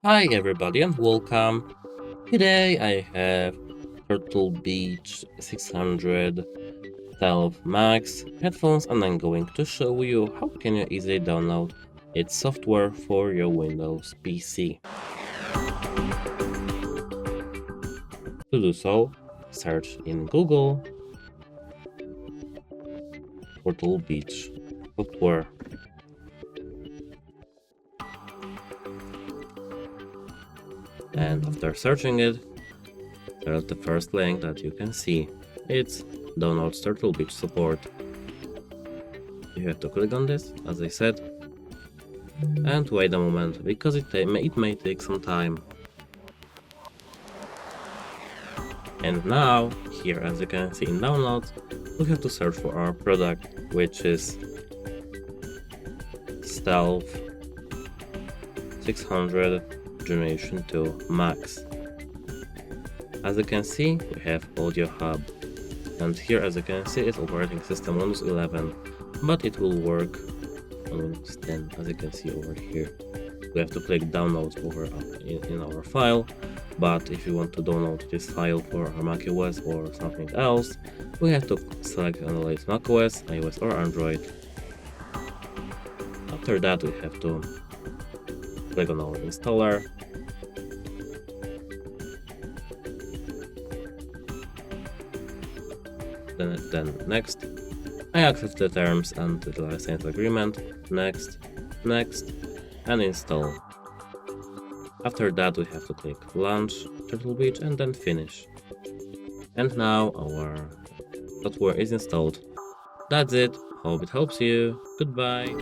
Hi everybody and welcome. Today I have Turtle Beach 600 Stealth Max headphones and I'm going to show you how can you easily download its software for your Windows PC. To do so, search in Google Turtle Beach software. And after searching it, there's the first link that you can see. It's download Turtle Beach support. You have to click on this, as I said, and wait a moment, because it may take some time. And now, here as you can see in downloads, we have to search for our product, which is Stealth 600 Generation 2 Max. As you can see, we have Audio Hub, and here as you can see it's operating system Windows 11, but it will work on Windows 10, as you can see over here. We have to click download over in our file, but if you want to download this file for our macOS or something else, we have to select analyze macOS, iOS or Android. After that we have to click on our installer, then next. I accept the terms and the license agreement, next, and install. After that we have to click launch Turtle Beach and then finish. And now our software is installed. That's it, hope it helps you, goodbye.